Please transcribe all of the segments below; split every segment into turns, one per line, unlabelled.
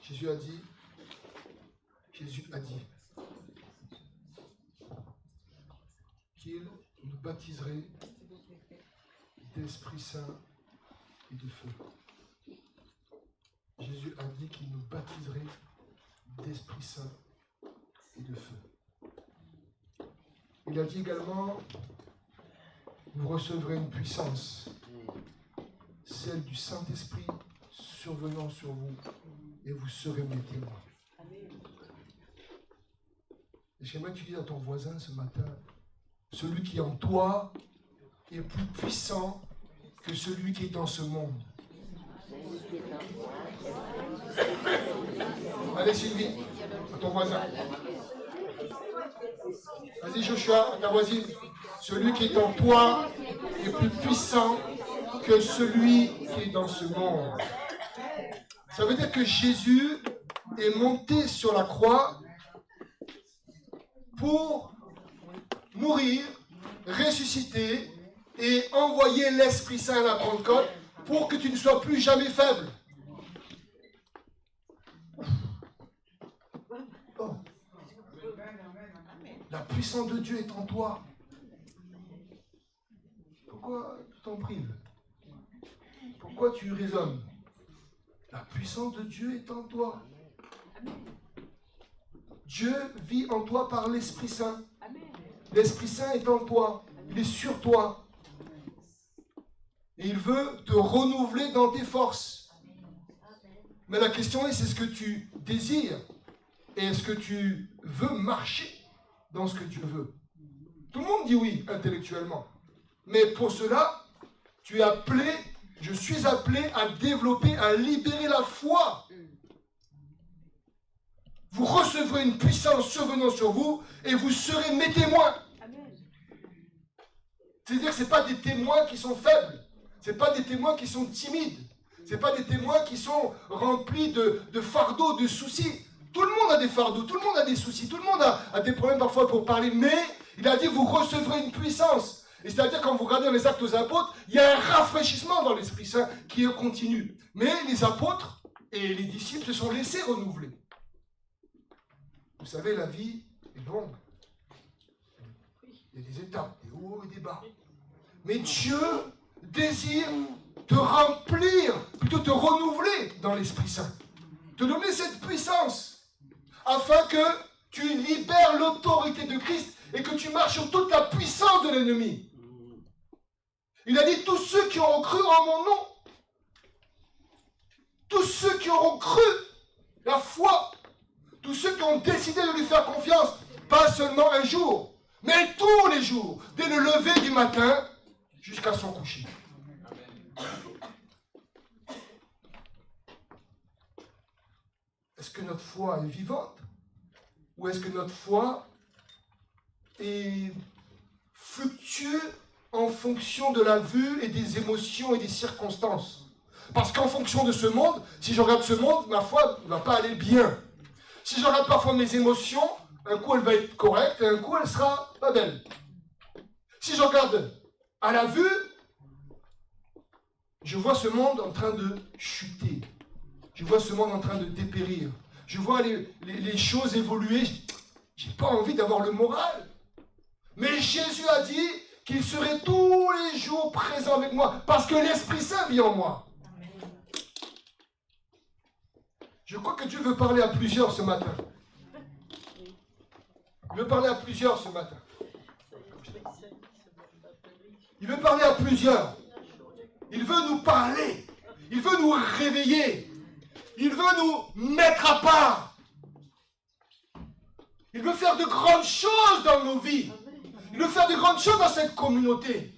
Jésus a dit qu'il nous baptiserait d'Esprit Saint et de feu. Jésus a dit qu'il nous baptiserait d'Esprit Saint et de feu. Il a dit également, vous recevrez une puissance, celle du Saint-Esprit survenant sur vous, et vous serez mes témoins. J'aimerais que tu dises à ton voisin ce matin, celui qui est en toi est plus puissant que celui qui est dans ce monde. Allez Sylvie, à ton voisin. Vas-y Joshua, à ta voisine. Celui qui est en toi est plus puissant que celui qui est dans ce monde. Ça veut dire que Jésus est monté sur la croix pour mourir, ressusciter et envoyer l'Esprit Saint à la Pentecôte pour que tu ne sois plus jamais faible. Oh. La puissance de Dieu est en toi. Pourquoi tu t'en prives? Pourquoi tu raisonnes? La puissance de Dieu est en toi. Dieu vit en toi par l'Esprit Saint. L'Esprit Saint est en toi. Il est sur toi. Et il veut te renouveler dans tes forces. Mais la question est, c'est ce que tu désires. Et est-ce que tu veux marcher dans ce que Dieu veut? Tout le monde dit oui, intellectuellement. Mais pour cela, tu es appelé, je suis appelé à développer, à libérer la foi. Vous recevrez une puissance survenant sur vous et vous serez mes témoins. C'est-à-dire que ce n'est pas des témoins qui sont faibles. Ce n'est pas des témoins qui sont timides. Ce n'est pas des témoins qui sont remplis de fardeaux, de soucis. Tout le monde a des fardeaux, tout le monde a des soucis, tout le monde a des problèmes parfois pour parler. Mais il a dit, vous recevrez une puissance. Et c'est-à-dire, quand vous regardez dans les Actes aux Apôtres, il y a un rafraîchissement dans l'Esprit Saint qui est continu. Mais les apôtres et les disciples se sont laissés renouveler. Vous savez, la vie est longue. Il y a des étapes, des hauts et des bas. Mais Dieu désire te remplir, plutôt te renouveler dans l'Esprit Saint. Te donner cette puissance, afin que tu libères l'autorité de Christ et que tu marches sur toute la puissance de l'ennemi. Il a dit, tous ceux qui auront cru en mon nom, tous ceux qui auront cru, la foi, tous ceux qui ont décidé de lui faire confiance, pas seulement un jour, mais tous les jours, dès le lever du matin jusqu'à son coucher. Est-ce que notre foi est vivante? Ou est-ce que notre foi est fluctueuse en fonction de la vue et des émotions et des circonstances? Parce qu'en fonction de ce monde, si je regarde ce monde, ma foi ne va pas aller bien. Si je regarde parfois mes émotions, un coup elle va être correcte et un coup elle sera pas belle. Si je regarde à la vue, je vois ce monde en train de chuter. Je vois ce monde en train de dépérir. Je vois les choses évoluer. Je n'ai pas envie d'avoir le moral. Mais Jésus a dit qu'il serait tous les jours présent avec moi parce que l'Esprit Saint vit en moi. Je crois que Dieu veut parler à plusieurs ce matin. Il veut parler à plusieurs ce matin. Il veut parler à plusieurs. Il veut nous parler. Il veut nous réveiller. Il veut nous mettre à part. Il veut faire de grandes choses dans nos vies. Il veut faire de grandes choses dans cette communauté.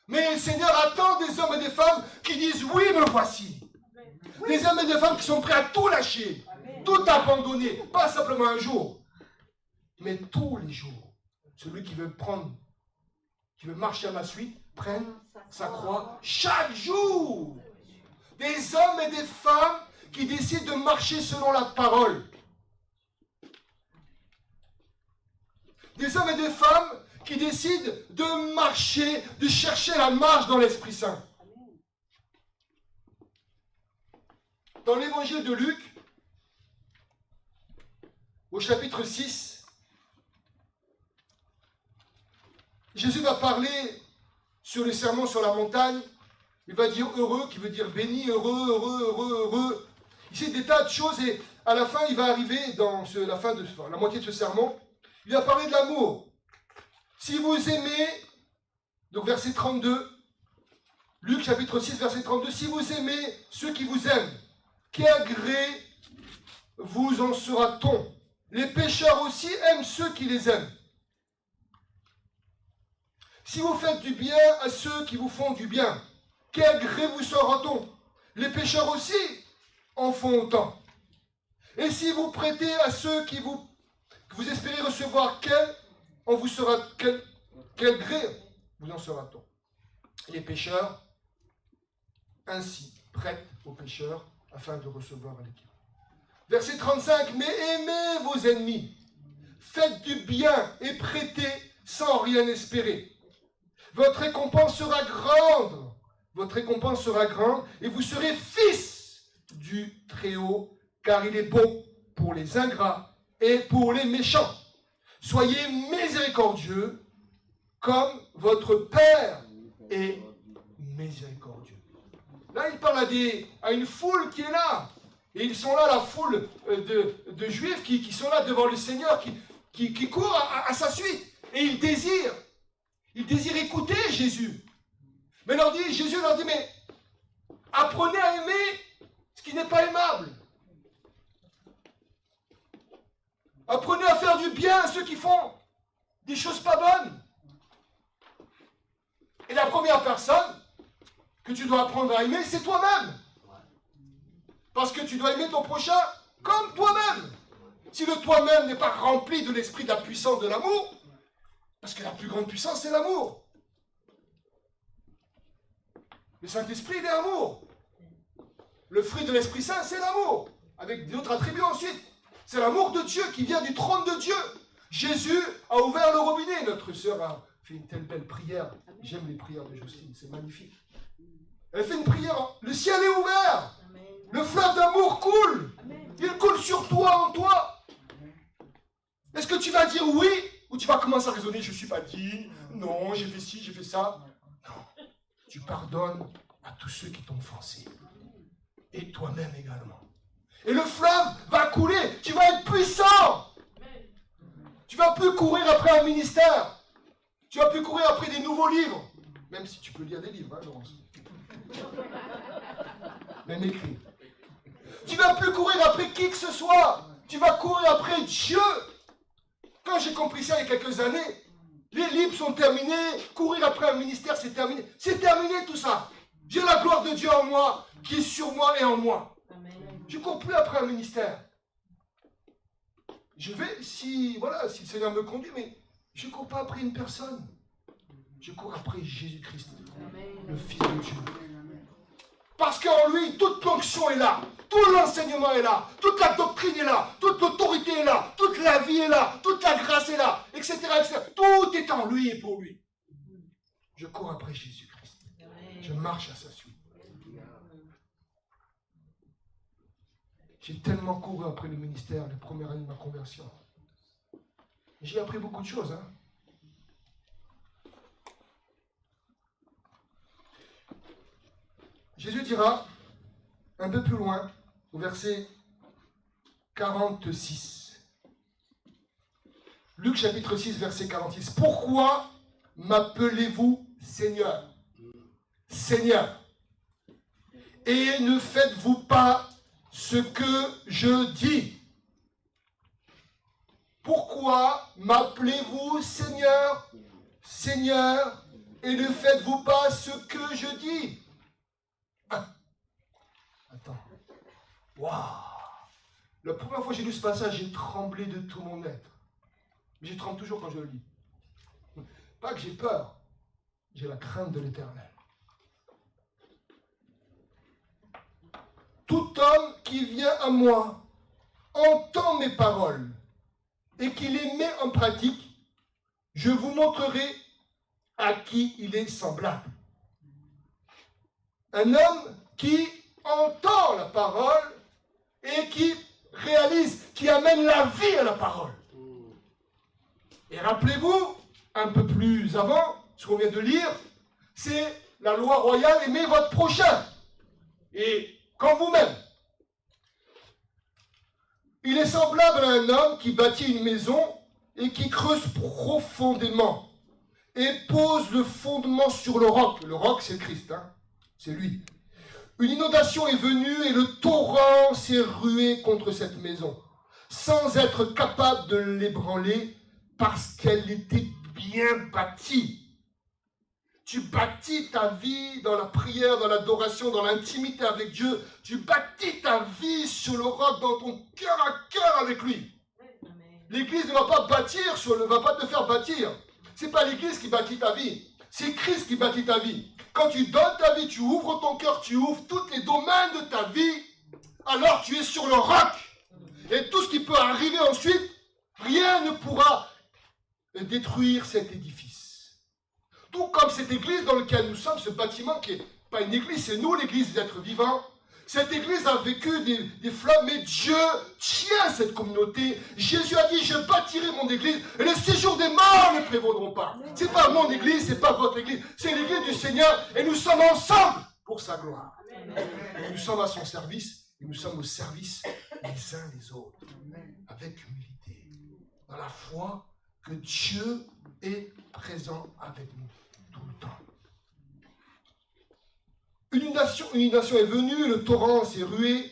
Mais le Seigneur attend des hommes et des femmes qui disent, oui, me voici. Des hommes et des femmes qui sont prêts à tout lâcher, tout abandonner, pas simplement un jour, mais tous les jours. Celui qui veut prendre, qui veut marcher à ma suite, prenne sa croix chaque jour. Des hommes et des femmes qui décident de marcher selon la parole. Des hommes et des femmes qui décident de marcher, de chercher la marche dans l'Esprit Saint. Dans l'évangile de Luc, au chapitre 6, Jésus va parler sur le sermon sur la montagne. Il va dire heureux, qui veut dire béni, heureux, heureux, heureux, heureux. Ici, des tas de choses, et à la fin, il va arriver dans la moitié de ce sermon, il va parler de l'amour. Si vous aimez, donc verset 32, Luc chapitre 6, verset 32, si vous aimez ceux qui vous aiment, quel gré vous en sera-t-on? Les pécheurs aussi aiment ceux qui les aiment. Si vous faites du bien à ceux qui vous font du bien, quel gré vous sera-t-on? Les pécheurs aussi en font autant. Et si vous prêtez à ceux que vous espérez recevoir, quel gré vous en sera-t-on? Les pécheurs ainsi prêtent aux pécheurs afin de recevoir l'équipe. Verset 35, mais aimez vos ennemis, faites du bien et prêtez sans rien espérer. Votre récompense sera grande, et vous serez fils du Très-Haut, car il est bon pour les ingrats et pour les méchants. Soyez miséricordieux, comme votre Père est miséricordieux. Là, il parle à une foule qui est là. Et ils sont là, la foule de Juifs qui sont là devant le Seigneur, qui courent à sa suite. Et ils désirent écouter Jésus. Mais Jésus leur dit, mais apprenez à aimer ce qui n'est pas aimable. Apprenez à faire du bien à ceux qui font des choses pas bonnes. Et la première personne que tu dois apprendre à aimer, c'est toi-même. Parce que tu dois aimer ton prochain comme toi-même. Si le toi-même n'est pas rempli de l'esprit de la puissance de l'amour, parce que la plus grande puissance, c'est l'amour. Le Saint-Esprit, il est amour. Le fruit de l'Esprit Saint, c'est l'amour. Avec d'autres attributs ensuite. C'est l'amour de Dieu qui vient du trône de Dieu. Jésus a ouvert le robinet. Notre sœur a fait une telle belle prière. J'aime les prières de Jocelyne, c'est magnifique. Elle fait une prière. Le ciel est ouvert. Le fleuve d'amour coule. Il coule sur toi, en toi. Est-ce que tu vas dire oui ou tu vas commencer à raisonner, je ne suis pas digne, non, j'ai fait ci, j'ai fait ça. Non, tu pardonnes à tous ceux qui t'ont offensé. Et toi-même également. Et le fleuve va couler, tu vas être puissant. Tu ne vas plus courir après un ministère. Tu ne vas plus courir après des nouveaux livres. Même si tu peux lire des livres, hein, Laurence. Même écrit. Tu ne vas plus courir après qui que ce soit. Tu vas courir après Dieu. Quand j'ai compris ça il y a quelques années, les livres sont terminés, courir après un ministère, c'est terminé. C'est terminé tout ça. J'ai la gloire de Dieu en moi, qui est sur moi et en moi. Je ne cours plus après un ministère. Je vais, si le Seigneur me conduit, mais je ne cours pas après une personne. Je cours après Jésus-Christ, le Fils de Dieu. Parce qu'en lui, toute l'onction est là, tout l'enseignement est là, toute la doctrine est là, toute l'autorité est là, toute la vie est là, toute la grâce est là, etc., etc. Tout est en lui et pour lui. Je cours après Jésus-Christ. Je marche à sa suite. J'ai tellement couru après le ministère les premières années de ma conversion. J'ai appris beaucoup de choses. Jésus dira, un peu plus loin, au verset 46. Luc chapitre 6, verset 46. Pourquoi m'appelez-vous Seigneur? Seigneur. Et ne faites-vous pas ce que je dis? Pourquoi m'appelez-vous Seigneur? Seigneur, et ne faites-vous pas ce que je dis? Attends. Waouh! La première fois que j'ai lu ce passage, j'ai tremblé de tout mon être. Mais je tremble toujours quand je le lis. Pas que j'ai peur, j'ai la crainte de l'Éternel. Tout homme qui vient à moi entend mes paroles et qui les met en pratique, je vous montrerai à qui il est semblable. Un homme qui entend la parole et qui réalise, qui amène la vie à la parole. Et rappelez-vous, un peu plus avant, ce qu'on vient de lire, c'est la loi royale, aimez votre prochain. Et comme vous-même. Il est semblable à un homme qui bâtit une maison et qui creuse profondément et pose le fondement sur le roc. Le roc, c'est le Christ, hein? C'est lui. Une inondation est venue et le torrent s'est rué contre cette maison, sans être capable de l'ébranler parce qu'elle était bien bâtie. Tu bâtis ta vie dans la prière, dans l'adoration, dans l'intimité avec Dieu. Tu bâtis ta vie sur le roc, dans ton cœur à cœur avec lui. L'Église ne va pas bâtir, ne va pas te faire bâtir. Ce n'est pas l'Église qui bâtit ta vie. C'est Christ qui bâtit ta vie. Quand tu donnes ta vie, tu ouvres ton cœur, tu ouvres tous les domaines de ta vie, alors tu es sur le roc. Et tout ce qui peut arriver ensuite, rien ne pourra détruire cet édifice. Tout comme cette église dans laquelle nous sommes, ce bâtiment qui n'est pas une église, c'est nous l'église des êtres vivants. Cette église a vécu des flammes, mais Dieu tient cette communauté. Jésus a dit, je bâtirai mon église et les séjours des morts ne prévaudront pas. Ce n'est pas mon église, ce n'est pas votre église, c'est l'église du Seigneur et nous sommes ensemble pour sa gloire. Et nous sommes à son service et nous sommes au service les uns des autres, avec humilité, dans la foi que Dieu est présent avec nous tout le temps. Une inondation est venue, le torrent s'est rué,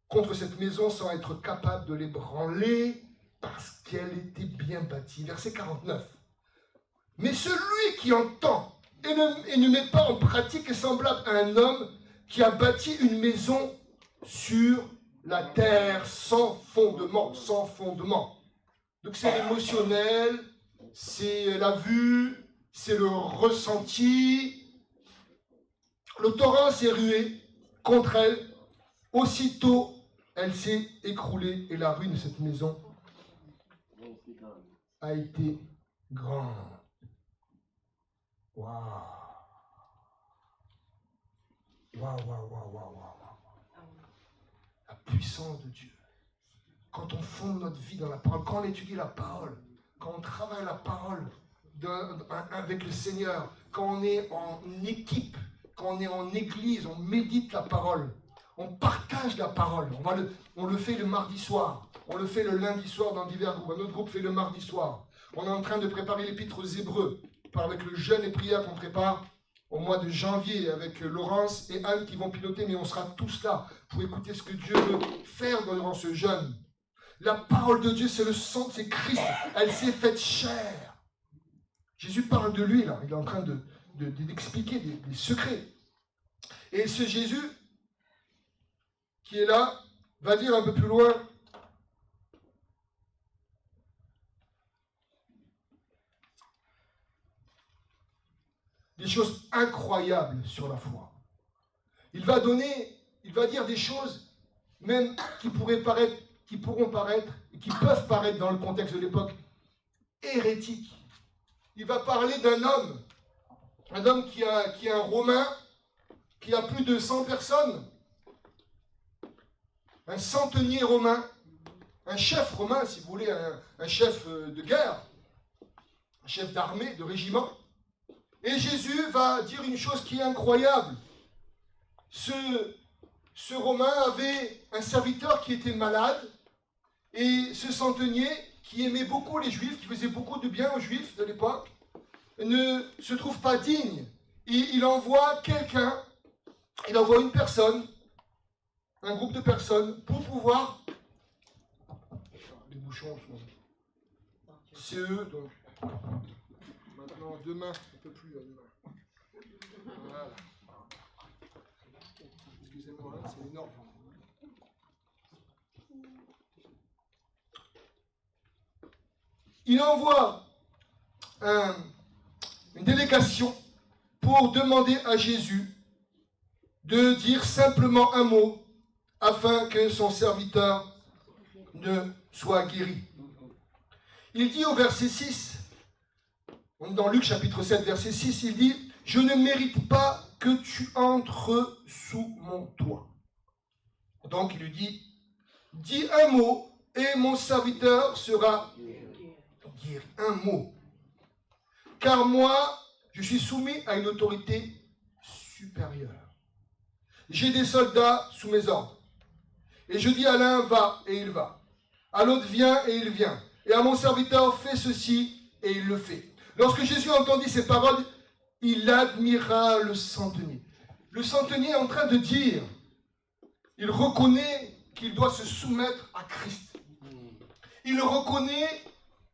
contre cette maison sans être capable de l'ébranler parce qu'elle était bien bâtie. Verset 49. Mais celui qui entend et ne met pas en pratique est semblable à un homme qui a bâti une maison sur la terre sans fondement, sans fondement. Donc c'est l'émotionnel, c'est la vue, c'est le ressenti. Le torrent s'est rué contre elle. Aussitôt, elle s'est écroulée et la ruine de cette maison a été grande. Waouh! Waouh, waouh, waouh, waouh, waouh. La puissance de Dieu. Quand on fonde notre vie dans la parole, quand on étudie la parole, quand on travaille la parole avec le Seigneur, quand on est en équipe, quand on est en église, on médite la parole, on partage la parole. On le fait le mardi soir, on le fait le lundi soir dans divers groupes. Un autre groupe fait le mardi soir. On est en train de préparer l'épître aux Hébreux, avec le jeûne et prière qu'on prépare au mois de janvier avec Laurence et Anne qui vont piloter, mais on sera tous là pour écouter ce que Dieu veut faire durant ce jeûne. La parole de Dieu, c'est le sang, c'est Christ. Elle s'est faite chair. Jésus parle de lui, là. Il est en train d'expliquer des secrets. Et ce Jésus, qui est là, va dire un peu plus loin, des choses incroyables sur la foi. Il va dire des choses même qui pourront paraître, et qui peuvent paraître dans le contexte de l'époque, hérétiques. Il va parler d'un homme qui est un Romain, qui a plus de 100 personnes, un centenier romain, un chef romain, si vous voulez, un chef de guerre, un chef d'armée, de régiment. Et Jésus va dire une chose qui est incroyable. Ce Romain avait un serviteur qui était malade, et ce centenier, qui aimait beaucoup les Juifs, qui faisait beaucoup de bien aux Juifs de l'époque, ne se trouve pas digne. Et il envoie quelqu'un, il envoie une personne, un groupe de personnes, pour pouvoir... Les bouchons sont... C'est eux, donc... Maintenant, demain, on ne peut plus, demain. Voilà. Excusez-moi, hein, c'est énorme. Il envoie une délégation pour demander à Jésus de dire simplement un mot afin que son serviteur ne soit guéri. Il dit au verset 6, dans Luc chapitre 7, verset 6, il dit « Je ne mérite pas que tu entres sous mon toit. » Donc il lui dit dis un mot et mon serviteur sera guéri. Un mot. Car moi, je suis soumis à une autorité supérieure. J'ai des soldats sous mes ordres. Et je dis à l'un, va, et il va. À l'autre, viens, et il vient. Et à mon serviteur, fais ceci, et il le fait. Lorsque Jésus entendit ces paroles, il admira le centenier. Le centenier est en train de dire, il reconnaît qu'il doit se soumettre à Christ. Il reconnaît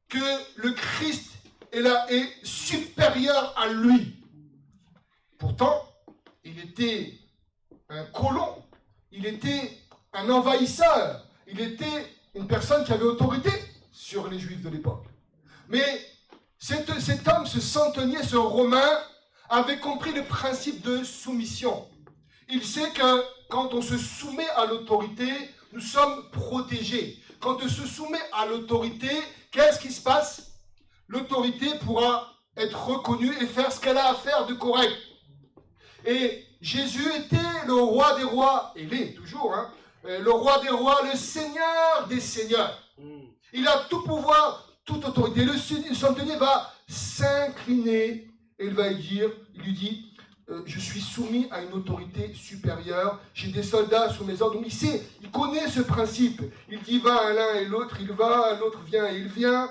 que le Christ est supérieur à lui. Pourtant, il était un colon, il était un envahisseur, il était une personne qui avait autorité sur les Juifs de l'époque. Mais cet homme, ce centenier, ce Romain, avait compris le principe de soumission. Il sait que quand on se soumet à l'autorité, nous sommes protégés. Quand on se soumet à l'autorité, qu'est-ce qui se passe? L'autorité pourra être reconnue et faire ce qu'elle a à faire de correct. Et Jésus était le roi des rois, et il est toujours, le roi des rois, le seigneur des seigneurs. Il a tout pouvoir, toute autorité. Le centenier va s'incliner et il va lui dit, je suis soumis à une autorité supérieure, j'ai des soldats sous mes ordres. Donc il connaît ce principe. Il dit va à l'un et l'autre, il va, l'autre vient et il vient,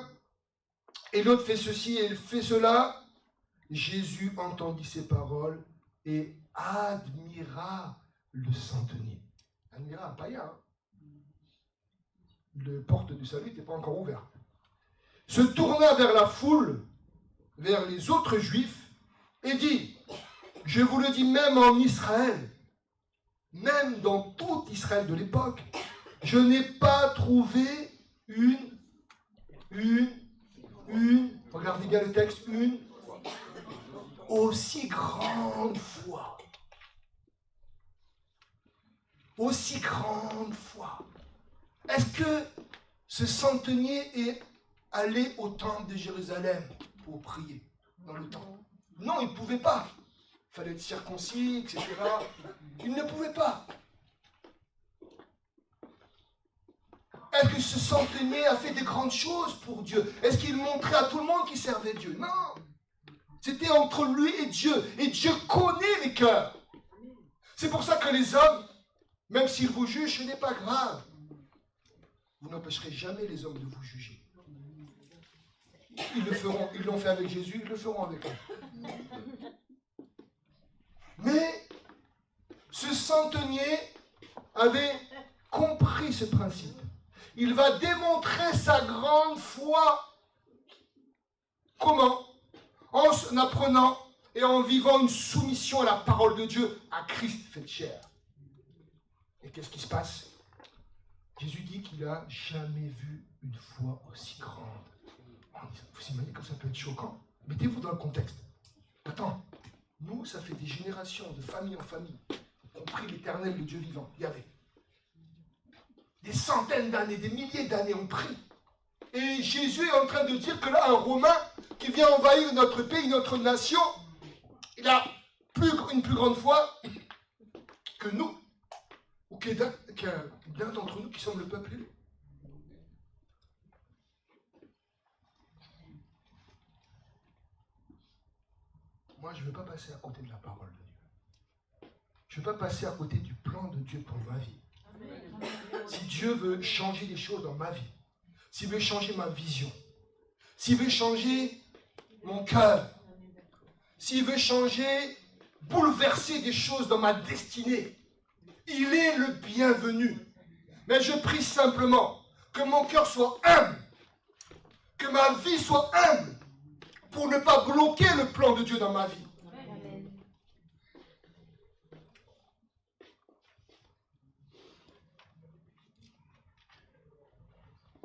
et l'autre fait ceci et il fait cela. Jésus entendit ces paroles et admira le centenier. Admira un païen. La porte du salut n'était pas encore ouverte. Se tourna vers la foule, vers les autres juifs, et dit, je vous le dis même en Israël, même dans tout Israël de l'époque, je n'ai pas trouvé regardez bien le texte, une aussi grande foi. Aussi grande foi. Est-ce que ce centenier est allé au temple de Jérusalem pour prier dans le temple? Non, il ne pouvait pas. Il fallait être circoncis, etc. Il ne pouvait pas. Est-ce que ce centenier a fait des grandes choses pour Dieu? Est-ce qu'il montrait à tout le monde qu'il servait Dieu? Non. C'était entre lui et Dieu. Et Dieu connaît les cœurs. C'est pour ça que les hommes, même s'ils vous jugent, ce n'est pas grave. Vous n'empêcherez jamais les hommes de vous juger. Ils le feront. Ils l'ont fait avec Jésus, ils le feront avec nous. Mais ce centenier avait compris ce principe. Il va démontrer sa grande foi. Comment? En apprenant et en vivant une soumission à la parole de Dieu, à Christ fait chair. Et qu'est-ce qui se passe? Jésus dit qu'il n'a jamais vu une foi aussi grande. Vous imaginez comme ça peut être choquant? Mettez-vous dans le contexte. Attends, nous, ça fait des générations, de famille en famille, qu'on prie l'Éternel, le Dieu vivant. Il y avait des centaines d'années, des milliers d'années, on prie. Et Jésus est en train de dire que là, un Romain qui vient envahir notre pays, notre nation, il a une plus grande foi que nous, ou qu'un d'entre nous qui sommes le peuple élu. Moi, je ne veux pas passer à côté de la parole de Dieu. Je ne veux pas passer à côté du plan de Dieu pour ma vie. Si Dieu veut changer les choses dans ma vie, s'il veut changer ma vision, s'il veut changer mon cœur, s'il veut changer, bouleverser des choses dans ma destinée, il est le bienvenu. Mais je prie simplement que mon cœur soit humble, que ma vie soit humble, pour ne pas bloquer le plan de Dieu dans ma vie.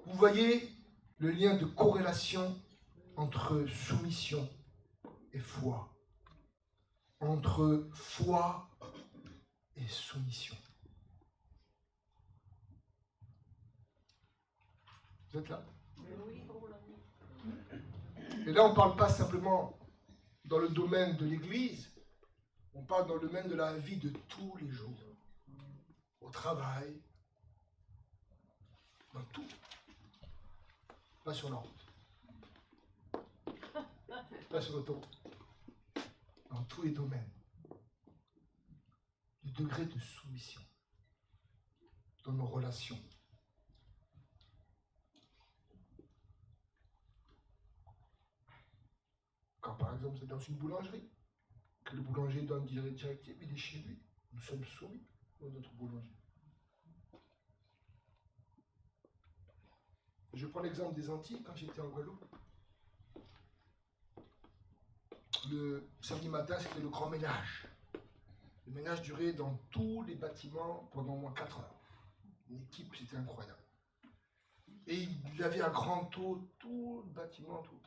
Vous voyez le lien de corrélation entre soumission et foi. Entre foi et soumission. Vous êtes là? Et là, on ne parle pas simplement dans le domaine de l'Église, on parle dans le domaine de la vie de tous les jours. Au travail, Dans tout. Pas sur la route. Pas sur l'autoroute. Dans tous les domaines. Le degré de soumission. Dans nos relations. Quand par exemple c'est dans une boulangerie, que le boulanger donne une directive, il est chez lui. Nous sommes soumis à notre boulanger. Je prends l'exemple des Antilles, quand j'étais en Guadeloupe. Le samedi matin, c'était le grand ménage. Le ménage durait dans tous les bâtiments pendant au moins 4 heures. Une équipe, c'était incroyable. Et il avait un grand taux, tout le bâtiment, tout.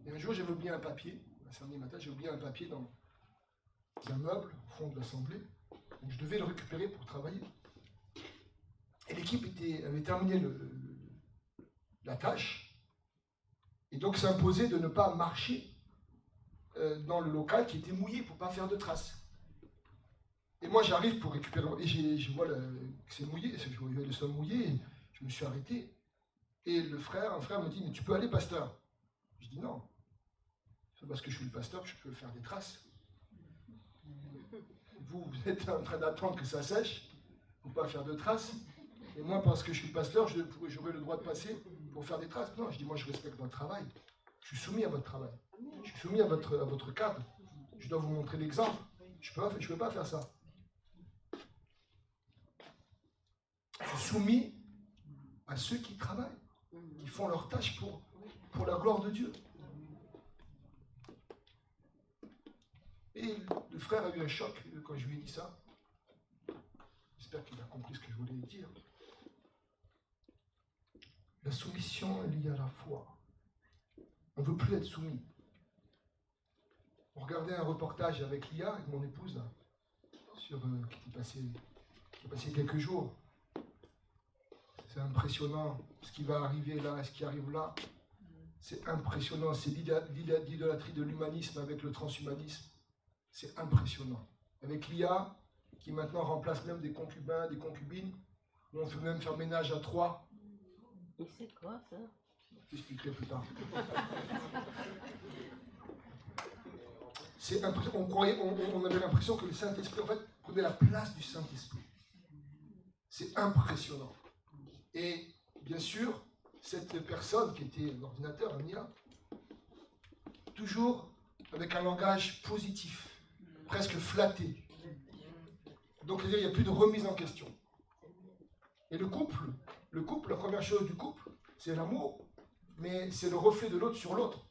Et un jour, j'avais oublié un papier. Un samedi matin, j'ai oublié un papier dans un meuble au fond de l'assemblée. Donc je devais le récupérer pour travailler. Et l'équipe avait terminé la tâche. Et donc s'imposait de ne pas marcher dans le local qui était mouillé pour ne pas faire de traces. Et moi j'arrive pour récupérer, et je vois que c'est mouillé, je vois le sol mouillé, et je me suis arrêté. Et un frère me dit, mais tu peux aller, pasteur? Je dis non. C'est parce que je suis le pasteur que je peux faire des traces. Vous êtes en train d'attendre que ça sèche pour ne pas faire de traces. Et moi, parce que je suis le pasteur, j'aurais le droit de passer pour faire des traces. Non, je dis, moi, je respecte votre travail. Je suis soumis à votre travail. Je suis soumis à votre cadre. Je dois vous montrer l'exemple. Je ne peux pas faire ça. Je suis soumis à ceux qui travaillent, qui font leur tâche pour la gloire de Dieu. Et le frère a eu un choc quand je lui ai dit ça. J'espère qu'il a compris ce que je voulais dire. La soumission est liée à la foi. On ne veut plus être soumis. On regardait un reportage avec Lia, avec mon épouse, là, qui est passé quelques jours. C'est impressionnant ce qui va arriver là, ce qui arrive là. C'est impressionnant, c'est l'idolâtrie de l'humanisme avec le transhumanisme. C'est impressionnant. Avec Lia, qui maintenant remplace même des concubins, des concubines, où on peut même faire ménage à 3.
Et c'est quoi ça?
Je t'expliquerai plus tard. C'est impressionnant. On avait l'impression que le Saint-Esprit, en fait, prenait la place du Saint-Esprit. C'est impressionnant. Et bien sûr, cette personne qui était l'ordinateur, un IA, toujours avec un langage positif, presque flatté. Donc, il n'y a plus de remise en question. Et le couple, la première chose du couple, c'est l'amour, mais c'est le reflet de l'autre sur l'autre.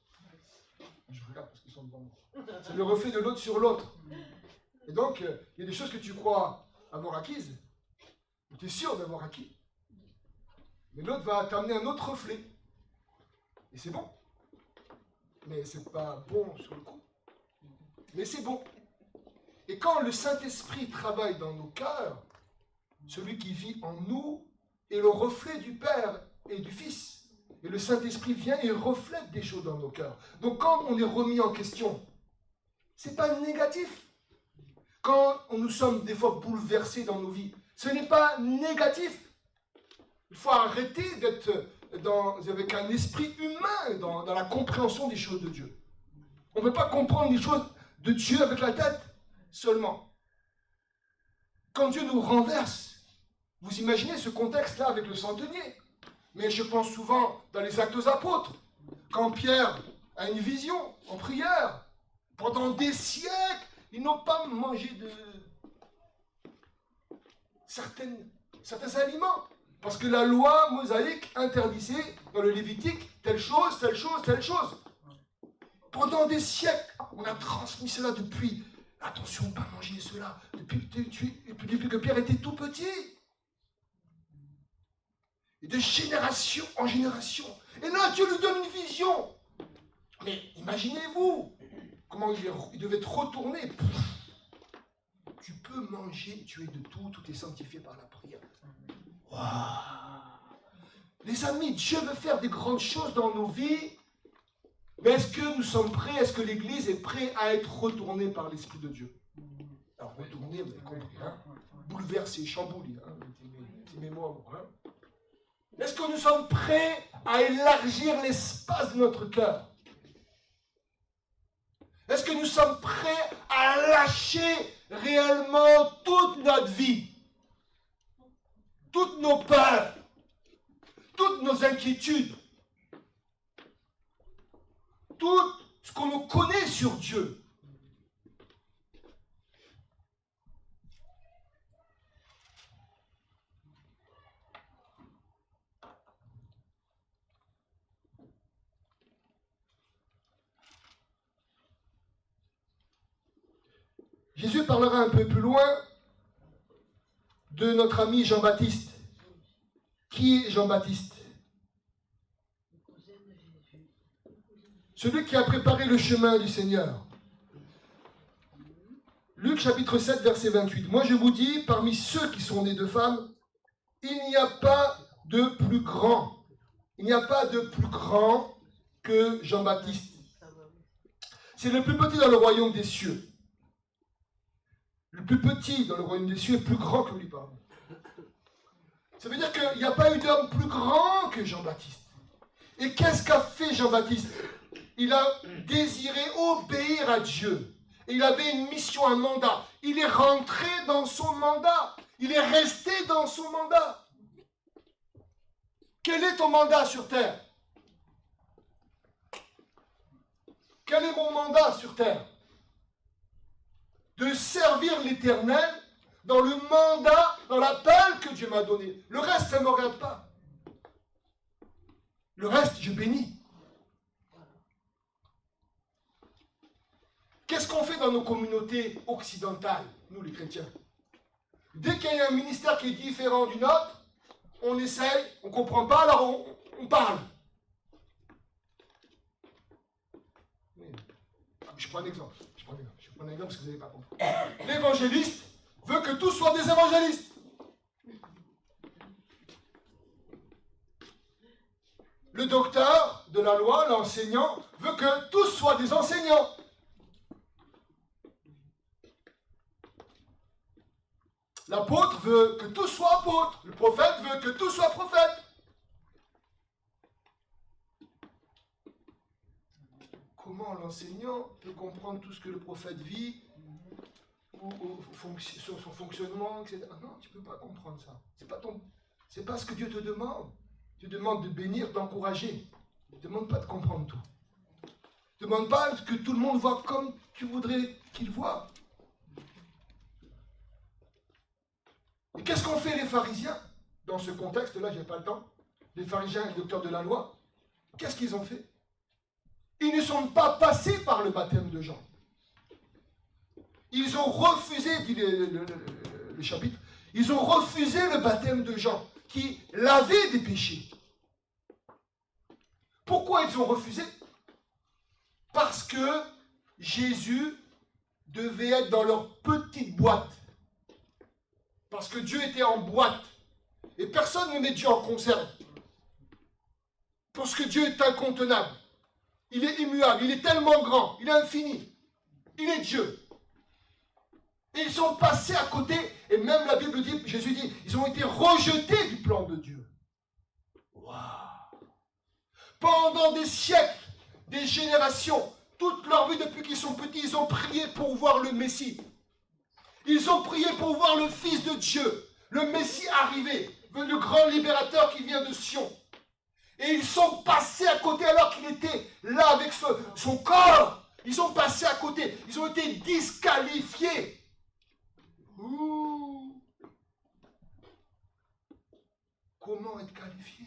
Je regarde parce qu'ils sont devant moi. C'est le reflet de l'autre sur l'autre. Et donc, il y a des choses que tu crois avoir acquises, que tu es sûr d'avoir acquis. Mais l'autre va t'amener un autre reflet. Et c'est bon. Mais c'est pas bon sur le coup. Mais c'est bon. Et quand le Saint-Esprit travaille dans nos cœurs, celui qui vit en nous est le reflet du Père et du Fils. Et le Saint-Esprit vient et reflète des choses dans nos cœurs. Donc quand on est remis en question, c'est pas négatif. Quand nous sommes des fois bouleversés dans nos vies, ce n'est pas négatif. Il faut arrêter d'être avec un esprit humain dans la compréhension des choses de Dieu. On ne peut pas comprendre les choses de Dieu avec la tête seulement. Quand Dieu nous renverse, vous imaginez ce contexte-là avec le centenier. Mais je pense souvent dans les Actes aux Apôtres, quand Pierre a une vision en prière, pendant des siècles, ils n'ont pas mangé de certains aliments. Parce que la loi mosaïque interdisait dans le Lévitique telle chose, telle chose, telle chose. Pendant des siècles, on a transmis cela depuis. Attention, pas manger cela. Depuis que Pierre était tout petit. Et de génération en génération. Et là, Dieu lui donne une vision. Mais imaginez-vous comment il devait être retourné. Tu peux manger, tu es de tout, tout est sanctifié par la prière. Wow. Les amis, Dieu veut faire des grandes choses dans nos vies. Mais est-ce que nous sommes prêts? Est-ce que l'Église est prête à être retournée par l'Esprit de Dieu? Alors, retournée, vous avez compris, hein? Bouleversée, chamboulée, hein? C'est mes mots, hein? Est-ce que nous sommes prêts à élargir l'espace de notre cœur? Est-ce que nous sommes prêts à lâcher réellement toute notre vie, toutes nos peurs, toutes nos inquiétudes, tout ce qu'on nous connaît sur Dieu? Jésus parlera un peu plus loin de notre ami Jean-Baptiste. Qui est Jean-Baptiste? Celui qui a préparé le chemin du Seigneur. Luc chapitre 7, verset 28. Moi je vous dis, parmi ceux qui sont nés de femmes, il n'y a pas de plus grand. Il n'y a pas de plus grand que Jean-Baptiste. C'est le plus petit dans le royaume des cieux. Le plus petit dans le royaume des cieux est plus grand que lui, pardon. Ça veut dire qu'il n'y a pas eu d'homme plus grand que Jean-Baptiste. Et qu'est-ce qu'a fait Jean-Baptiste? Il a désiré obéir à Dieu. Et il avait une mission, un mandat. Il est rentré dans son mandat. Il est resté dans son mandat. Quel est ton mandat sur terre? Quel est mon mandat sur terre? De servir l'Éternel dans le mandat, dans l'appel que Dieu m'a donné. Le reste, ça ne me regarde pas. Le reste, je bénis. Qu'est-ce qu'on fait dans nos communautés occidentales, nous les chrétiens? Dès qu'il y a un ministère qui est différent du nôtre, on essaye, on ne comprend pas, alors on parle. Je prends un exemple. Je prends un exemple parce que vous n'avez pas compris. L'évangéliste veut que tous soient des évangélistes. Le docteur de la loi, l'enseignant, veut que tous soient des enseignants. L'apôtre veut que tous soient apôtres. Le prophète veut que tous soient prophètes. Comment l'enseignant peut comprendre tout ce que le prophète vit, ou sur son fonctionnement, etc. Non, tu ne peux pas comprendre ça. C'est pas ce que Dieu te demande. Dieu demande de bénir, d'encourager. Il ne demande pas de comprendre tout. Il ne demande pas que tout le monde voit comme tu voudrais qu'il voit. Et qu'est-ce qu'ont fait les pharisiens dans ce contexte-là? Je n'ai pas le temps. Les pharisiens et les docteurs de la loi, qu'est-ce qu'ils ont fait? Ils ne sont pas passés par le baptême de Jean. Ils ont refusé, dit le chapitre, ils ont refusé le baptême de Jean, qui lavait des péchés. Pourquoi ils ont refusé? Parce que Jésus devait être dans leur petite boîte. Parce que Dieu était en boîte. Et personne ne met Dieu en conserve. Parce que Dieu est incontenable. Il est immuable, il est tellement grand, il est infini. Il est Dieu. Et ils sont passés à côté, et même la Bible dit, Jésus dit, ils ont été rejetés du plan de Dieu. Waouh! Pendant des siècles, des générations, toute leur vie depuis qu'ils sont petits, ils ont prié pour voir le Messie. Ils ont prié pour voir le Fils de Dieu, le Messie arrivé, le grand libérateur qui vient de Sion. Et ils sont passés à côté alors qu'il était là avec son corps. Ils sont passés à côté. Ils ont été disqualifiés. Ouh. Comment être qualifié?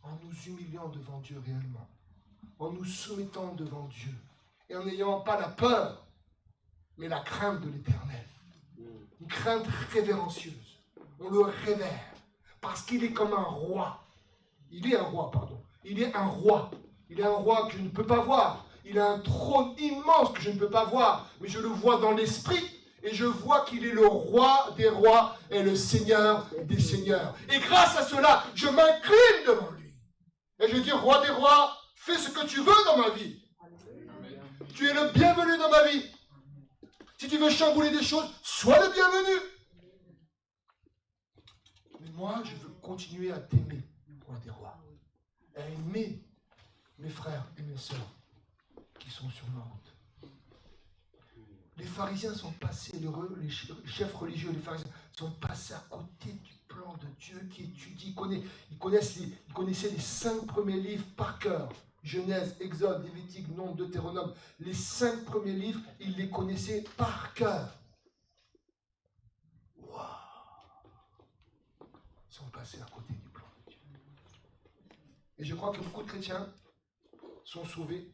En nous humiliant devant Dieu réellement. En nous soumettant devant Dieu. Et en n'ayant pas la peur, mais la crainte de l'Éternel. Une crainte révérencieuse. On le révère. Parce qu'il est comme un roi. Il est un roi, pardon. Il est un roi. Il est un roi que je ne peux pas voir. Il a un trône immense que je ne peux pas voir. Mais je le vois dans l'esprit. Et je vois qu'il est le roi des rois et le seigneur des seigneurs. Et grâce à cela, je m'incline devant lui. Et je dis, roi des rois, fais ce que tu veux dans ma vie. Tu es le bienvenu dans ma vie. Si tu veux chambouler des choses, sois le bienvenu. Mais moi, je veux continuer à t'aimer, roi des rois. Et à aimer mes frères et mes sœurs qui sont sur ma route. Les pharisiens sont passés, les chefs religieux, les pharisiens sont passés à côté du plan de Dieu qui étudie, ils connaissaient les 5 premiers livres par cœur. Genèse, Exode, Lévitique, Nombre, Deutéronome. Les 5 premiers livres, ils les connaissaient par cœur. Waouh! Ils sont passés à côté du plan de Dieu. Et je crois que beaucoup de chrétiens sont sauvés.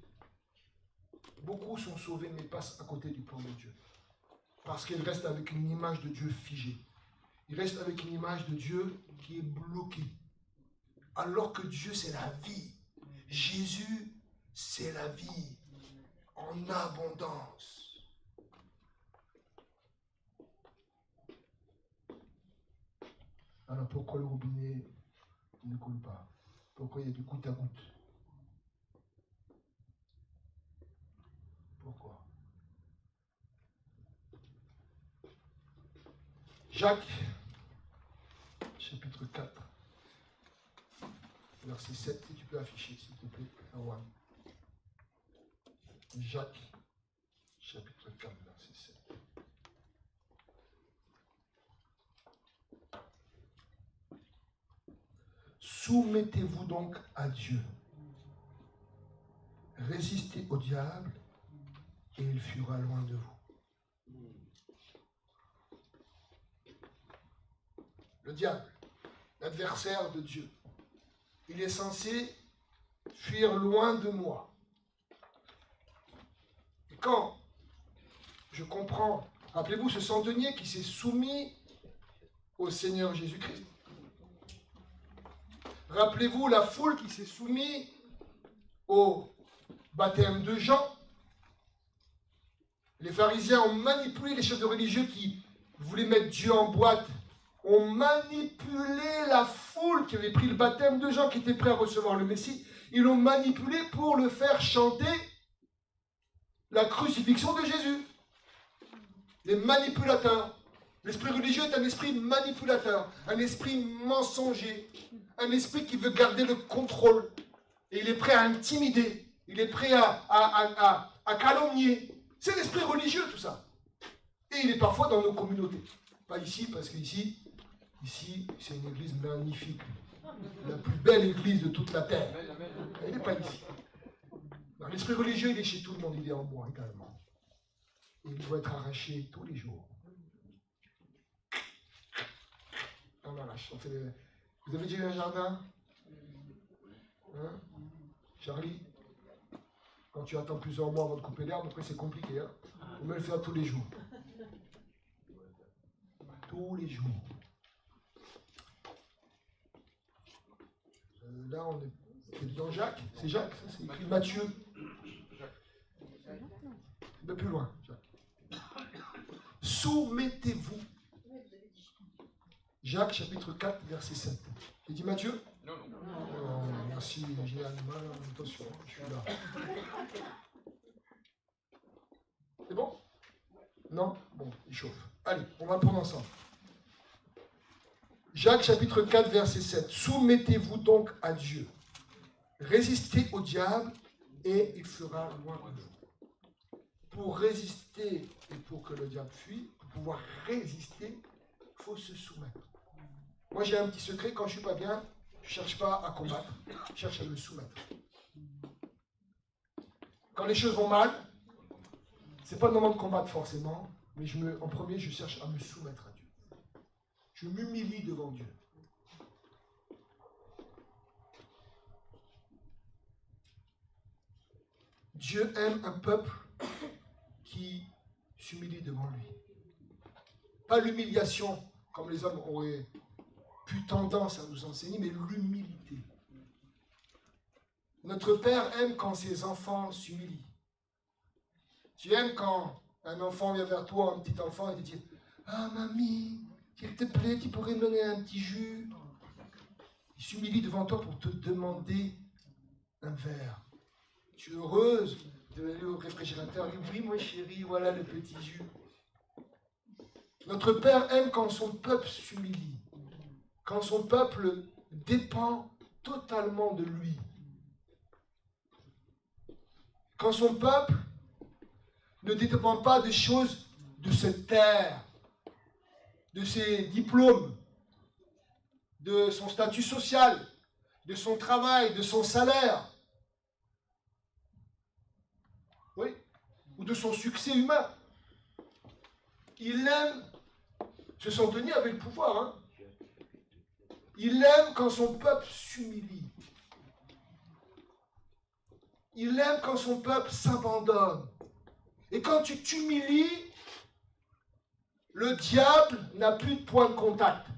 Beaucoup sont sauvés mais passent à côté du plan de Dieu. Parce qu'ils restent avec une image de Dieu figée. Ils restent avec une image de Dieu qui est bloquée. Alors que Dieu, c'est la vie. Jésus, c'est la vie en abondance. Alors pourquoi le robinet ne coule pas? Pourquoi il y a du goutte à goutte? Pourquoi? Jacques, chapitre 4, verset 7, si tu peux afficher, s'il te plaît, Awan. Jacques, chapitre 4, verset 7. Soumettez-vous donc à Dieu. Résistez au diable et il fuira loin de vous. Le diable, l'adversaire de Dieu, il est censé fuir loin de moi. Et quand je comprends, rappelez-vous ce centenier qui s'est soumis au Seigneur Jésus-Christ. Rappelez-vous la foule qui s'est soumise au baptême de Jean. Les pharisiens ont manipulé les chefs de religieux qui voulaient mettre Dieu en boîte, ont manipulé la foule qui avait pris le baptême de Jean, qui était prêt à recevoir le Messie. Ils l'ont manipulé pour le faire chanter la crucifixion de Jésus. Les manipulateurs. L'esprit religieux est un esprit manipulateur, un esprit mensonger, un esprit qui veut garder le contrôle. Et il est prêt à intimider, il est prêt à calomnier. C'est l'esprit religieux tout ça. Et il est parfois dans nos communautés. Pas ici, parce qu'ici, c'est une église magnifique. La plus belle église de toute la terre. Il n'est pas ici. L'esprit religieux, il est chez tout le monde, il est en moi également. Et il doit être arraché tous les jours. On arrache. Vous avez déjà eu un jardin? Hein? Charlie? Quand tu attends plusieurs mois avant de couper l'herbe, après c'est compliqué. Hein? Il faut me le faire tous les jours. Tous les jours. Là, on est dans Jacques. C'est Jacques, ça, c'est écrit Matthieu. Un peu plus loin, Jacques. Soumettez-vous. Jacques, chapitre 4, verset 7. J'ai dit Matthieu? Non. Oh, merci, j'ai animal. Attention, je suis là. C'est bon? Non? Bon, il chauffe. Allez, on va prendre ensemble. Jacques chapitre 4, verset 7. Soumettez-vous donc à Dieu. Résistez au diable et il fera loin de vous. Pour résister et pour que le diable fuit, pour pouvoir résister, il faut se soumettre. Moi j'ai un petit secret, quand je ne suis pas bien, je ne cherche pas à combattre, je cherche à me soumettre. Quand les choses vont mal, ce n'est pas le moment de combattre forcément, mais en premier je cherche à me soumettre à Dieu. Je m'humilie devant Dieu. Dieu aime un peuple qui s'humilie devant lui. Pas l'humiliation, comme les hommes auraient pu tendance à nous enseigner, mais l'humilité. Notre Père aime quand ses enfants s'humilient. Tu aimes quand un enfant vient vers toi, un petit enfant, et te dit « Ah, mamie, s'il te plaît, tu pourrais me donner un petit jus ?» Il s'humilie devant toi pour te demander un verre. Tu es heureuse d'aller au réfrigérateur et dire « Oui, moi chérie, voilà le petit jus. » Notre Père aime quand son peuple s'humilie. quand son peuple dépend totalement de lui. Quand son peuple ne dépend pas des choses de cette terre, de ses diplômes, de son statut social, de son travail, de son salaire, oui, ou de son succès humain. Il aime, se sont tenus avec le pouvoir, hein. Il aime quand son peuple s'humilie. Il aime quand son peuple s'abandonne. Et quand tu t'humilies, le diable n'a plus de point de contact.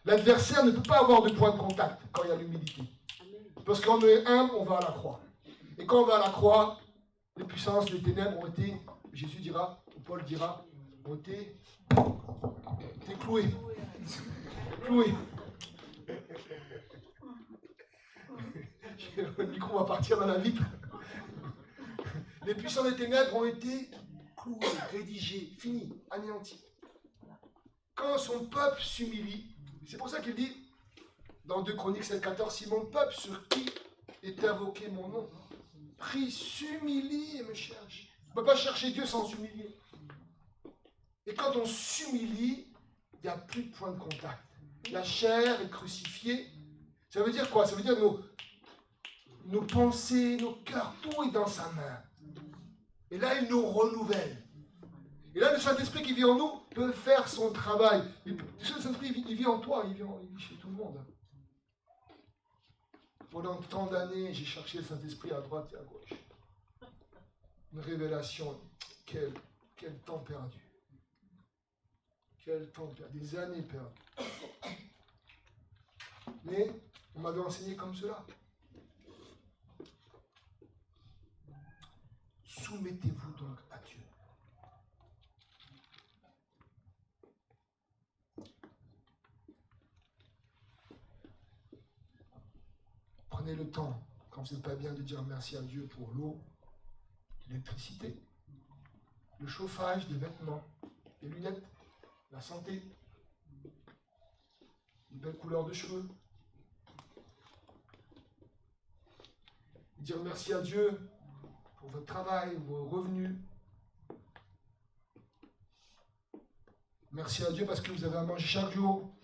L'adversaire ne peut pas avoir de point de contact quand il y a l'humilité. Parce qu'on est humble, on va à la croix. Et quand on va à la croix, les puissances, les ténèbres ont été, Jésus dira, ou Paul dira, ont été cloués. Cloués. Le micro va partir dans la vitre. Les puissants des ténèbres ont été cloués, rédigés, finis, anéantis. Quand son peuple s'humilie, c'est pour ça qu'il dit dans 2 Chroniques 7,14, si mon peuple sur qui est invoqué mon nom, prie, s'humilie et me cherche. On ne peut pas chercher Dieu sans s'humilier. Et quand on s'humilie, il n'y a plus de point de contact. La chair est crucifiée. Ça veut dire quoi? Ça veut dire nos pensées, nos cœurs, tout est dans sa main. Et là, il nous renouvelle. Et là, le Saint-Esprit qui vit en nous peut faire son travail. Le Saint-Esprit, il vit en toi, il vit chez tout le monde. Pendant tant d'années, j'ai cherché le Saint-Esprit à droite et à gauche. Une révélation. Quel temps perdu. Quel temps perdu. Des années perdues. Mais on m'avait enseigné comme cela. Soumettez-vous donc à Dieu. Prenez le temps, quand vous n'êtes pas bien, de dire merci à Dieu pour l'eau, l'électricité, le chauffage, les vêtements, les lunettes, la santé, une belle couleur de cheveux. Dire merci à Dieu pour votre travail, vos revenus. Merci à Dieu parce que vous avez à manger chaque jour.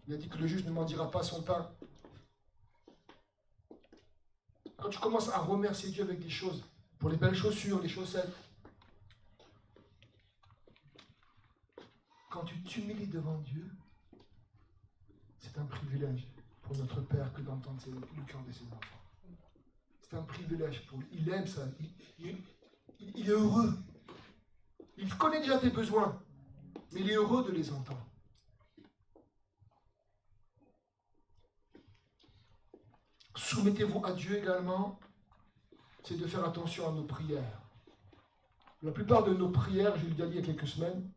Il a dit que le juste ne mendira pas son pain. Quand tu commences à remercier Dieu avec des choses, pour les belles chaussures, les chaussettes, quand tu t'humilies devant Dieu, c'est un privilège pour notre Père que d'entendre le cœur de ses enfants. C'est un privilège pour lui. Il aime ça. Il est heureux. Il connaît déjà tes besoins, mais il est heureux de les entendre. Soumettez-vous à Dieu également, c'est de faire attention à nos prières. La plupart de nos prières, je l'ai déjà dit il y a quelques semaines,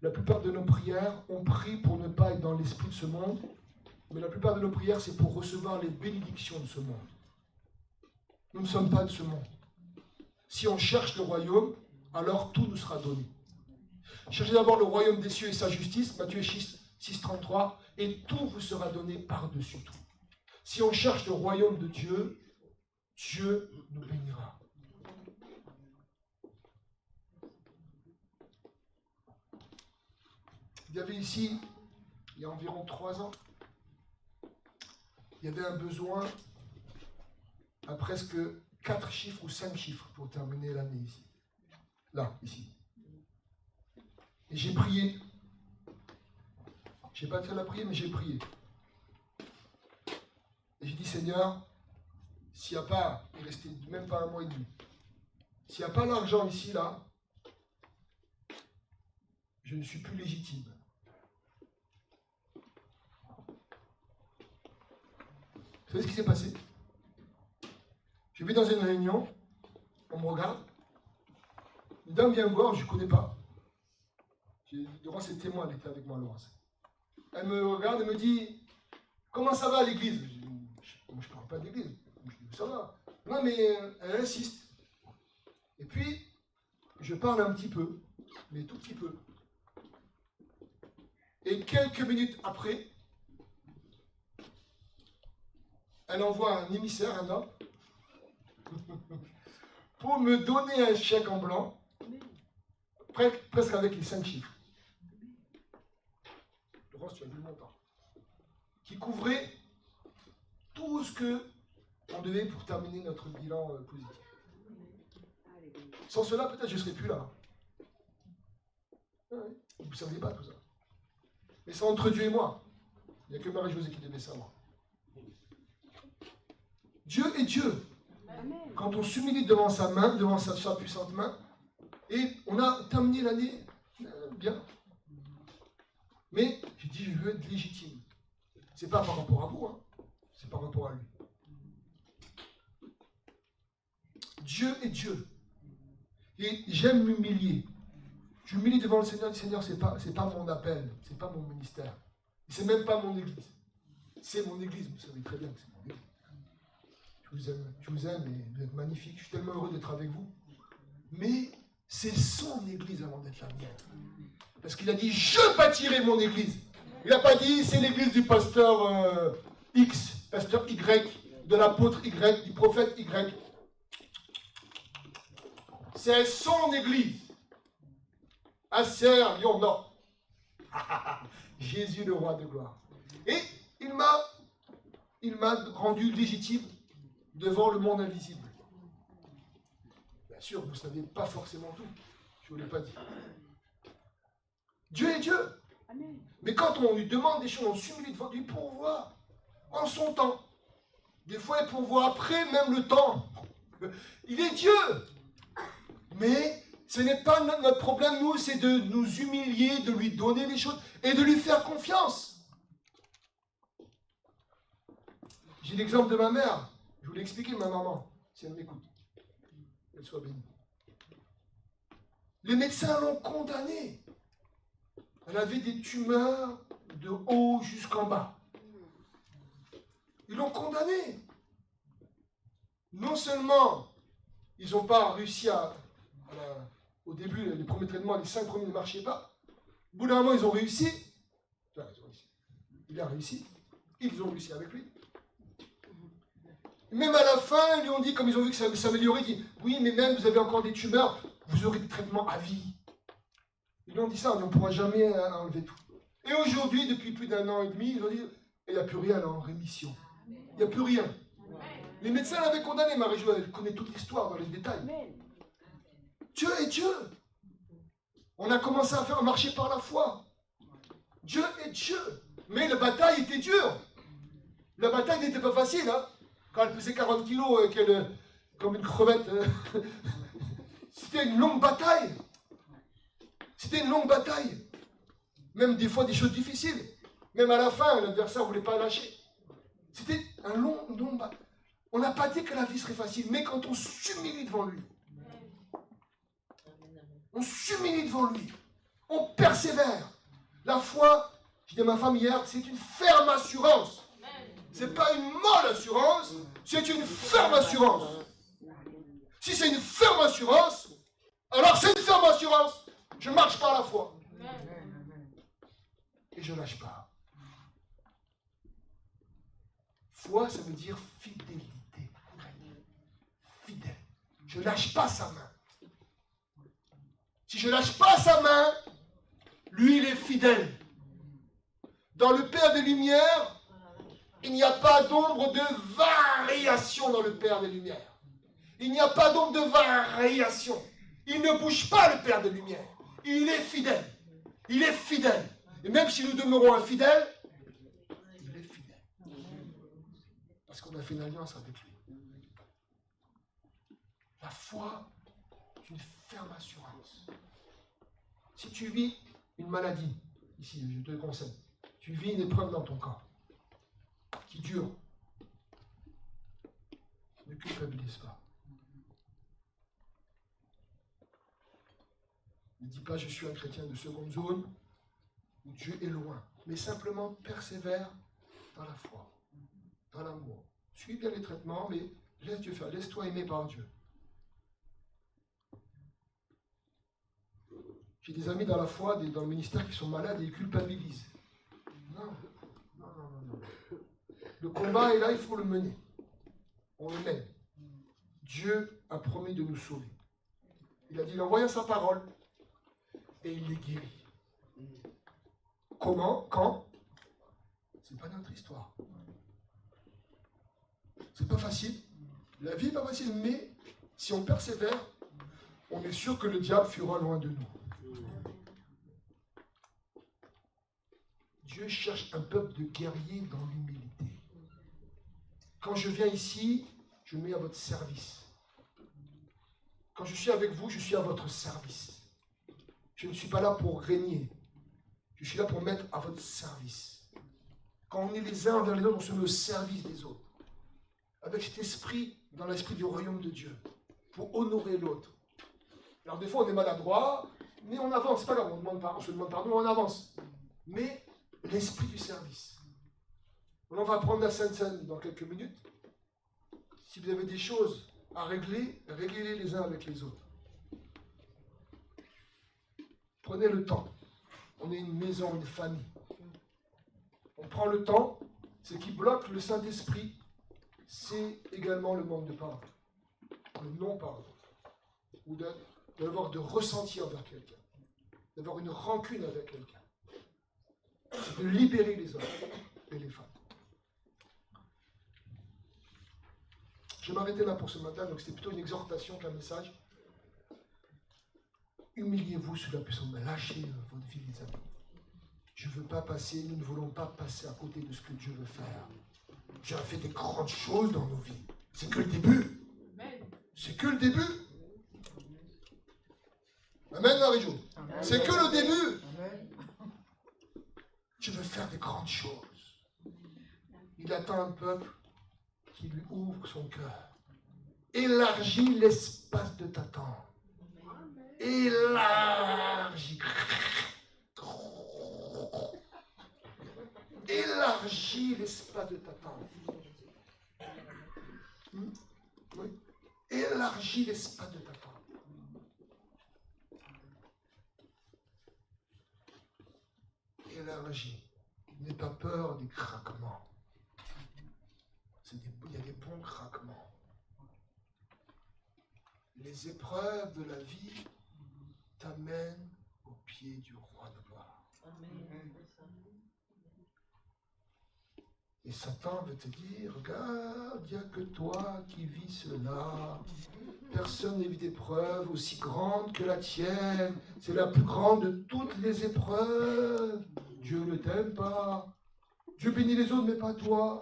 la plupart de nos prières, on prie pour ne pas être dans l'esprit de ce monde, mais la plupart de nos prières, c'est pour recevoir les bénédictions de ce monde. Nous ne sommes pas de ce monde. Si on cherche le royaume, alors tout nous sera donné. Cherchez d'abord le royaume des cieux et sa justice, Matthieu 6,33, et tout vous sera donné par-dessus tout. Si on cherche le royaume de Dieu, Dieu nous bénira. Il y avait ici, il y a environ 3 ans, il y avait un besoin à presque 4 chiffres ou 5 chiffres pour terminer l'année ici. Là, ici. Et j'ai prié. Je n'ai pas fait la prière, mais j'ai prié. Et j'ai dit, Seigneur, s'il n'y a pas, il restait même pas 1 mois et demi, s'il n'y a pas l'argent ici, là, je ne suis plus légitime. Vous savez ce qui s'est passé? Je vais dans une réunion, on me regarde, une dame vient me voir, je ne connais pas. Laurence est témoin, elle était avec moi, Laurence. Elle me regarde et me dit, comment ça va à l'église? Je ne parle pas d'église. Ça va. Non, mais elle insiste. Et puis, je parle un petit peu, mais tout petit peu. Et quelques minutes après, elle envoie un émissaire, un homme, pour me donner un chèque en blanc, presque avec les 5 chiffres. Le reste, tu as vu le montant. Qui couvrait tout ce que on devait pour terminer notre bilan positif. Sans cela, peut-être je ne serais plus là. Ouais, vous ne saviez pas tout ça. Mais c'est entre Dieu et moi. Il n'y a que Marie-Josée qui devait savoir. Dieu est Dieu. Quand on s'humilie devant sa main, devant sa puissante main, et on a terminé l'année bien. Mais j'ai dit, je veux être légitime. C'est pas par rapport à vous, hein. C'est par rapport à lui. Dieu est Dieu. Et j'aime m'humilier. Je m'humilie devant le Seigneur. Le Seigneur, c'est pas mon appel, c'est pas mon ministère. C'est même pas mon église. C'est mon église, vous savez très bien que c'est mon église. Je vous aime et vous êtes magnifiques. Je suis tellement heureux d'être avec vous. Mais c'est son église avant d'être la mienne. Parce qu'il a dit, je bâtirai mon église. Il n'a pas dit, c'est l'église du pasteur X, pasteur Y, de l'apôtre Y, du prophète Y. C'est son église. À Serre, Lyon Nord. Jésus le roi de gloire. Et il m'a rendu légitime devant le monde invisible. Bien sûr, vous ne savez pas forcément tout. Je ne vous l'ai pas dit. Dieu est Dieu. Amen. Mais quand on lui demande des choses, on s'humilie devant lui pour voir en son temps. Des fois, il pourvoit après même le temps. Il est Dieu. Mais ce n'est pas notre problème, nous, c'est de nous humilier, de lui donner les choses et de lui faire confiance. J'ai l'exemple de ma mère. Je vous l'ai expliqué, ma maman, si elle m'écoute. Qu'elle soit bénie. Les médecins l'ont condamnée. Elle avait des tumeurs de haut jusqu'en bas. Ils l'ont condamnée. Non seulement ils n'ont pas réussi au début, les premiers traitements, les 5 premiers ne marchaient pas. Au bout d'un moment, ils ont réussi. Il a réussi. Ils ont réussi avec lui. Même à la fin, ils lui ont dit, comme ils ont vu que ça s'améliorait, ils disent, oui, mais même vous avez encore des tumeurs, vous aurez des traitements à vie. Ils lui ont dit ça, on ne pourra jamais enlever tout. Et aujourd'hui, depuis plus d'1 an et demi, ils ont dit, il n'y a plus rien là, en rémission. Il n'y a plus rien. Les médecins l'avaient condamné, Marie-Jo, elle connaît toute l'histoire dans les détails. Dieu est Dieu. On a commencé à faire marcher par la foi. Dieu est Dieu. Mais la bataille était dure. La bataille n'était pas facile, hein. Quand elle pesait 40 kilos, comme une crevette, c'était une longue bataille. C'était une longue bataille. Même des fois des choses difficiles. Même à la fin, l'adversaire ne voulait pas lâcher. C'était un long bataille. On n'a pas dit que la vie serait facile, mais quand on s'humilie devant lui, on s'humilie devant lui, on persévère. La foi, je dis à ma femme hier, c'est une ferme assurance. Ce n'est pas une molle assurance, c'est une ferme assurance. Si c'est une ferme assurance, alors c'est une ferme assurance. Je marche par la foi. Et je ne lâche pas. Foi, ça veut dire fidélité. Fidèle. Je ne lâche pas sa main. Si je ne lâche pas sa main, lui, il est fidèle. Dans le Père des Lumières, il n'y a pas d'ombre de variation dans le Père des Lumières. Il n'y a pas d'ombre de variation. Il ne bouge pas, le Père des Lumières. Il est fidèle. Il est fidèle. Et même si nous demeurons infidèles, il est fidèle. Parce qu'on a fait une alliance avec lui. La foi est une ferme assurance. Si tu vis une maladie, ici, je te le conseille, tu vis une épreuve dans ton corps, qui dure, ne culpabilise pas. Ne dis pas je suis un chrétien de seconde zone, où Dieu est loin, mais simplement persévère dans la foi, dans l'amour. Suis bien les traitements, mais laisse Dieu faire, laisse-toi aimer par Dieu. J'ai des amis dans la foi, dans le ministère qui sont malades et ils culpabilisent. Le combat est là, il faut le mener. On le mène. Dieu a promis de nous sauver. Il a dit, il envoya sa parole et il les guérit. Comment? Quand? C'est pas notre histoire. C'est pas facile. La vie n'est pas facile, mais si on persévère, on est sûr que le diable fuira loin de nous. Dieu cherche un peuple de guerriers dans l'humilité. Quand je viens ici, je me mets à votre service. Quand je suis avec vous, je suis à votre service. Je ne suis pas là pour régner. Je suis là pour mettre à votre service. Quand on est les uns envers les autres, on se met au service des autres. Avec cet esprit, dans l'esprit du royaume de Dieu, pour honorer l'autre. Alors des fois, on est maladroit, mais on avance. C'est pas grave, on se demande pardon, on avance. Mais l'esprit du service. On va prendre la Sainte Seine dans quelques minutes. Si vous avez des choses à régler, réglez-les les uns avec les autres. Prenez le temps. On est une maison, une famille. On prend le temps. Ce qui bloque le Saint-Esprit, c'est également le manque de pardon. Le non-pardon. Ou d'avoir de ressenti envers quelqu'un. D'avoir une rancune avec quelqu'un. C'est de libérer les hommes et les femmes. Je vais m'arrêter là pour ce matin, donc c'était plutôt une exhortation qu'un message. Humiliez-vous sous la puissance, mais lâchez votre vie, les amis. Je ne veux pas passer, nous ne voulons pas passer à côté de ce que Dieu veut faire. Dieu a fait des grandes choses dans nos vies. C'est que le début. C'est que le début. Amen, Marie-Jo. C'est que le début. Dieu veut faire des grandes choses. Il attend un peuple qui lui ouvre son cœur. Élargis l'espace de t'attendre. Élargis. Élargis l'espace de t'attendre. Oui. Élargis l'espace de t'attendre. Élargis. N'aie pas peur des craquements. Il y a des bons craquements. Les épreuves de la vie t'amènent au pied du roi de gloire. Et Satan veut te dire, regarde, il n'y a que toi qui vis cela. Personne n'a vu d'épreuve aussi grande que la tienne. C'est la plus grande de toutes les épreuves. Dieu ne t'aime pas. Dieu bénit les autres, mais pas toi.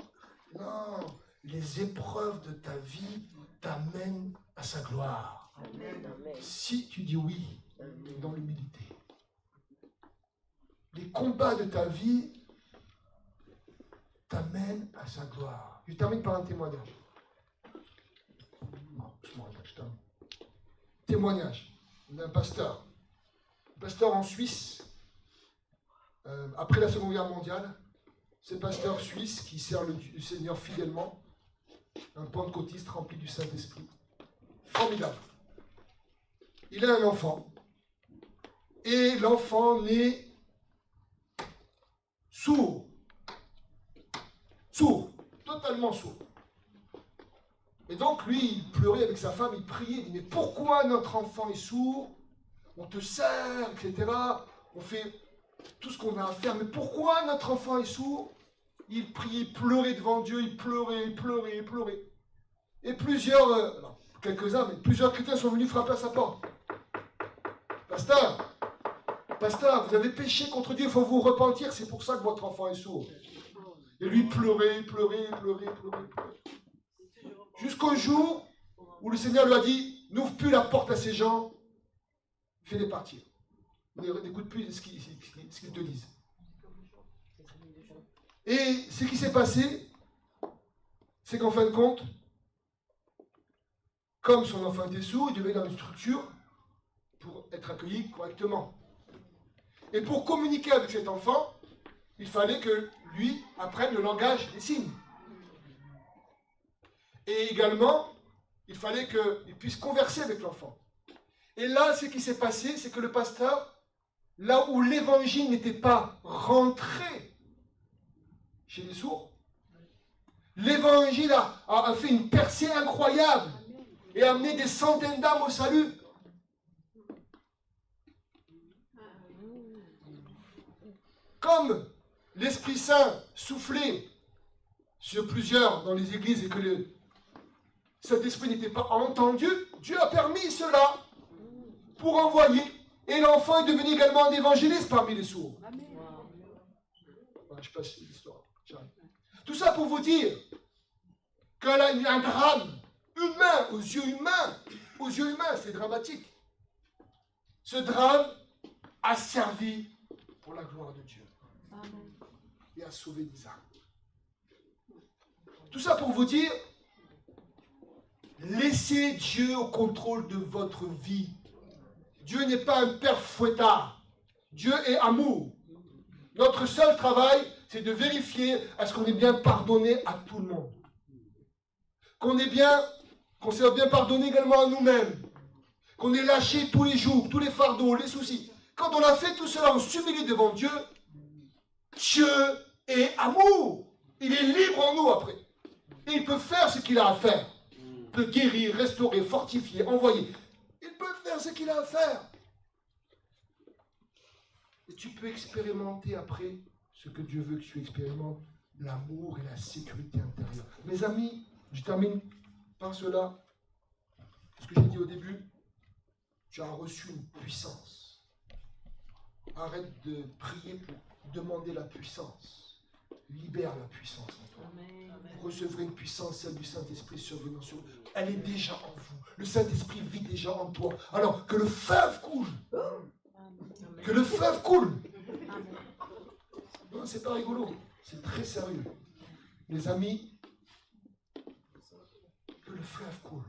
Non, les épreuves de ta vie t'amènent à sa gloire.
Amen.
Si tu dis oui dans l'humilité. Les combats de ta vie t'amènent à sa gloire. Je termine par un témoignage. Non, je termine. Témoignage d'un pasteur. Un pasteur en Suisse, après la Seconde Guerre mondiale. Ce pasteur suisse qui sert le Seigneur fidèlement, un pentecôtiste rempli du Saint-Esprit. Formidable. Il a un enfant. Et l'enfant naît sourd. Sourd. Totalement sourd. Et donc lui, il pleurait avec sa femme, il priait, il dit, mais pourquoi notre enfant est sourd? On te sert, etc. On fait tout ce qu'on a à faire, mais pourquoi notre enfant est sourd? Il priait, il pleurait devant Dieu, il pleurait, il pleurait, il pleurait. Et plusieurs, quelques-uns, mais plusieurs chrétiens sont venus frapper à sa porte. Pasteur, vous avez péché contre Dieu, il faut vous repentir, c'est pour ça que votre enfant est sourd. Et lui pleurait, pleurait, pleurait, pleurait, pleurait. Jusqu'au jour où le Seigneur lui a dit, n'ouvre plus la porte à ces gens, fais-les partir. N'écoute plus ce qu'ils te disent. Et ce qui s'est passé, c'est qu'en fin de compte, comme son enfant était sourd, il devait aller dans une structure pour être accueilli correctement. Et pour communiquer avec cet enfant, il fallait que lui apprenne le langage des signes. Et également, il fallait qu'il puisse converser avec l'enfant. Et là, ce qui s'est passé, c'est que le pasteur, là où l'évangile n'était pas rentré chez les sourds, L'évangile a fait une percée incroyable et a amené des centaines d'âmes au salut. Comme l'Esprit Saint soufflait sur plusieurs dans les églises et que cet esprit n'était pas entendu, Dieu a permis cela pour envoyer. Et l'enfant est devenu également un évangéliste parmi les sourds. Je passe l'histoire. Tout ça pour vous dire qu'un drame humain, aux yeux humains, c'est dramatique. Ce drame a servi pour la gloire de Dieu et a sauvé des âmes. Tout ça pour vous dire, laissez Dieu au contrôle de votre vie. Dieu n'est pas un père fouettard. Dieu est amour. Notre seul travail, c'est de vérifier à ce qu'on est bien pardonné à tout le monde. Qu'on s'est bien pardonné également à nous-mêmes. Qu'on ait lâché tous les jours, tous les fardeaux, les soucis. Quand on a fait tout cela, on s'humilie devant Dieu. Dieu est amour. Il est libre en nous après. Et il peut faire ce qu'il a à faire. Il peut guérir, restaurer, fortifier, envoyer. Il peut faire ce qu'il a à faire. Et tu peux expérimenter après ce que Dieu veut que tu expérimentes, l'amour et la sécurité intérieure. Mes amis, je termine par cela. Ce que j'ai dit au début, tu as reçu une puissance. Arrête de prier pour demander la puissance. Libère la puissance en toi. Vous recevrez une puissance, celle du Saint-Esprit survenant sur vous. Elle est déjà en vous. Le Saint-Esprit vit déjà en toi. Alors que le fleuve coule. Que le fleuve coule. Non, c'est pas rigolo. C'est très sérieux. Les amis, que le fleuve coule.